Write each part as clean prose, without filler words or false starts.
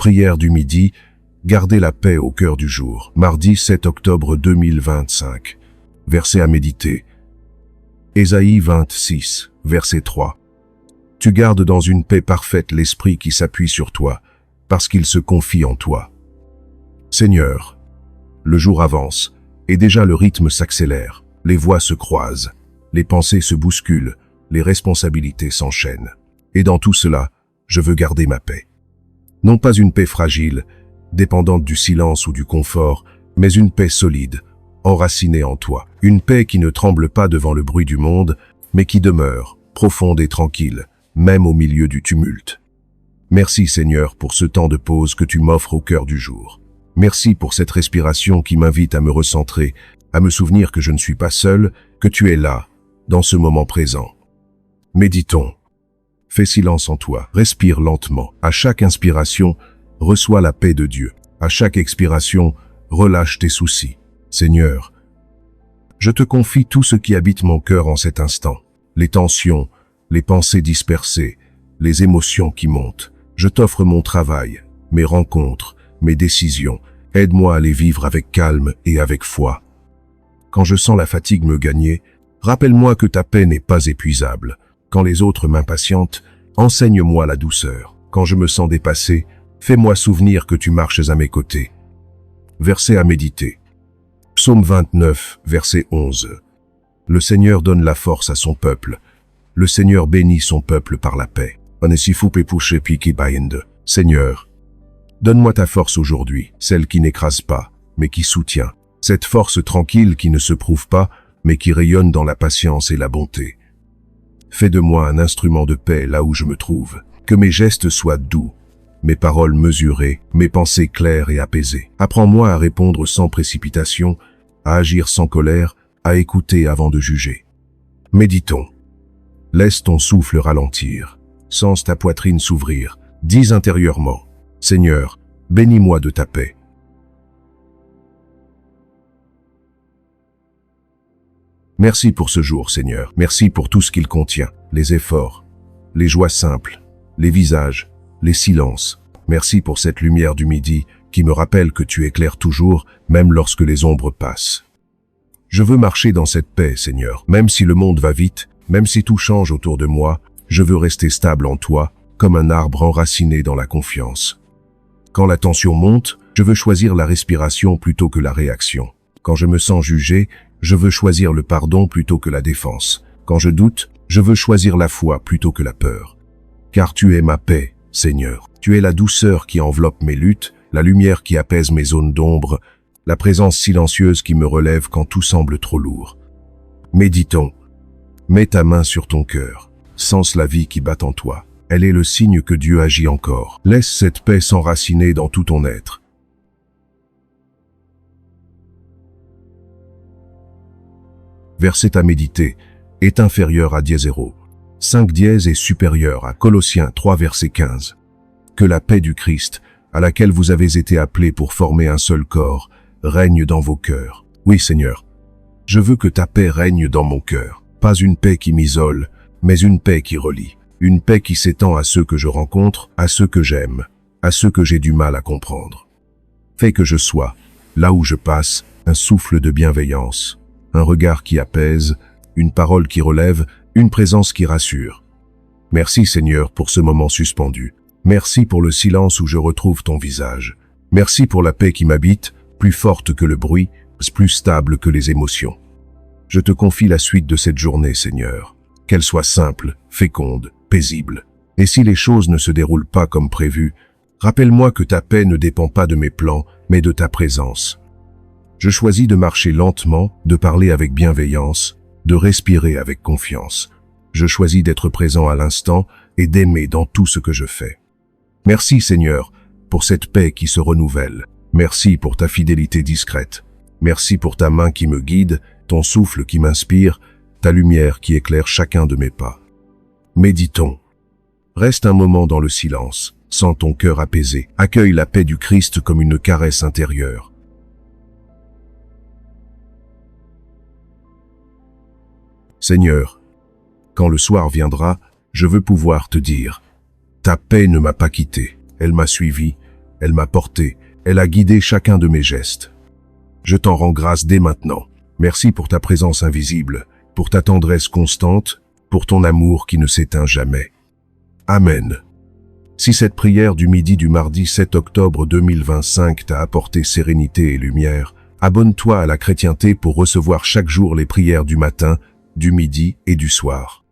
Prière du midi, gardez la paix au cœur du jour. Mardi 7 octobre 2025. Verset à méditer. Ésaïe 26, verset 3. Tu gardes dans une paix parfaite l'esprit qui s'appuie sur toi, parce qu'il se confie en toi. Seigneur, le jour avance, et déjà le rythme s'accélère, les voix se croisent, les pensées se bousculent, les responsabilités s'enchaînent. Et dans tout cela, je veux garder ma paix. Non pas une paix fragile, dépendante du silence ou du confort, mais une paix solide, enracinée en toi. Une paix qui ne tremble pas devant le bruit du monde, mais qui demeure, profonde et tranquille, même au milieu du tumulte. Merci Seigneur pour ce temps de pause que tu m'offres au cœur du jour. Merci pour cette respiration qui m'invite à me recentrer, à me souvenir que je ne suis pas seul, que tu es là, dans ce moment présent. Méditons. Fais silence en toi, respire lentement. À chaque inspiration, reçois la paix de Dieu. À chaque expiration, relâche tes soucis. Seigneur, je te confie tout ce qui habite mon cœur en cet instant. Les tensions, les pensées dispersées, les émotions qui montent. Je t'offre mon travail, mes rencontres, mes décisions. Aide-moi à les vivre avec calme et avec foi. Quand je sens la fatigue me gagner, rappelle-moi que ta paix n'est pas épuisable. Quand les autres m'impatientent, enseigne-moi la douceur. Quand je me sens dépassé, fais-moi souvenir que tu marches à mes côtés. Verset à méditer. Psaume 29, verset 11. Le Seigneur donne la force à son peuple. Le Seigneur bénit son peuple par la paix. Seigneur, donne-moi ta force aujourd'hui, celle qui n'écrase pas, mais qui soutient. Cette force tranquille qui ne se prouve pas, mais qui rayonne dans la patience et la bonté. Fais de moi un instrument de paix là où je me trouve. Que mes gestes soient doux, mes paroles mesurées, mes pensées claires et apaisées. Apprends-moi à répondre sans précipitation, à agir sans colère, à écouter avant de juger. Méditons. Laisse ton souffle ralentir. Sens ta poitrine s'ouvrir. Dis intérieurement, Seigneur, bénis-moi de ta paix. Merci pour ce jour, Seigneur. Merci pour tout ce qu'il contient. Les efforts, les joies simples, les visages, les silences. Merci pour cette lumière du midi qui me rappelle que tu éclaires toujours, même lorsque les ombres passent. Je veux marcher dans cette paix, Seigneur. Même si le monde va vite, même si tout change autour de moi, je veux rester stable en toi, comme un arbre enraciné dans la confiance. Quand la tension monte, je veux choisir la respiration plutôt que la réaction. Quand je me sens jugé, je veux choisir le pardon plutôt que la défense. Quand je doute, je veux choisir la foi plutôt que la peur. Car tu es ma paix, Seigneur. Tu es la douceur qui enveloppe mes luttes, la lumière qui apaise mes zones d'ombre, la présence silencieuse qui me relève quand tout semble trop lourd. Méditons. Mets ta main sur ton cœur. Sens la vie qui bat en toi. Elle est le signe que Dieu agit encore. Laisse cette paix s'enraciner dans tout ton être. Verset à méditer est inférieur à dièse-0. 5 dièse est supérieur à Colossiens 3 verset 15. Que la paix du Christ, à laquelle vous avez été appelés pour former un seul corps, règne dans vos cœurs. Oui, Seigneur, je veux que ta paix règne dans mon cœur. Pas une paix qui m'isole, mais une paix qui relie. Une paix qui s'étend à ceux que je rencontre, à ceux que j'aime, à ceux que j'ai du mal à comprendre. Fais que je sois, là où je passe, un souffle de bienveillance, un regard qui apaise, une parole qui relève, une présence qui rassure. Merci Seigneur pour ce moment suspendu. Merci pour le silence où je retrouve ton visage. Merci pour la paix qui m'habite, plus forte que le bruit, plus stable que les émotions. Je te confie la suite de cette journée, Seigneur. Qu'elle soit simple, féconde, paisible. Et si les choses ne se déroulent pas comme prévu, rappelle-moi que ta paix ne dépend pas de mes plans, mais de ta présence. Je choisis de marcher lentement, de parler avec bienveillance, de respirer avec confiance. Je choisis d'être présent à l'instant et d'aimer dans tout ce que je fais. Merci Seigneur pour cette paix qui se renouvelle. Merci pour ta fidélité discrète. Merci pour ta main qui me guide, ton souffle qui m'inspire, ta lumière qui éclaire chacun de mes pas. Méditons. Reste un moment dans le silence, sens ton cœur apaisé. Accueille la paix du Christ comme une caresse intérieure. Seigneur, quand le soir viendra, je veux pouvoir te dire, ta paix ne m'a pas quitté, elle m'a suivi, Elle m'a porté, elle a guidé chacun de mes gestes. Je t'en rends grâce dès maintenant. Merci pour ta présence invisible, pour ta tendresse constante, pour ton amour qui ne s'éteint jamais. Amen. Si cette prière du midi du mardi 7 octobre 2025 t'a apporté sérénité et lumière, abonne-toi à la chrétienté pour recevoir chaque jour les prières du matin, du midi et du soir.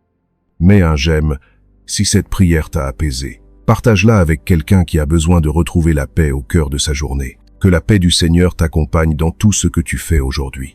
Mets un j'aime si cette prière t'a apaisé. Partage-la avec quelqu'un qui a besoin de retrouver la paix au cœur de sa journée. Que la paix du Seigneur t'accompagne dans tout ce que tu fais aujourd'hui.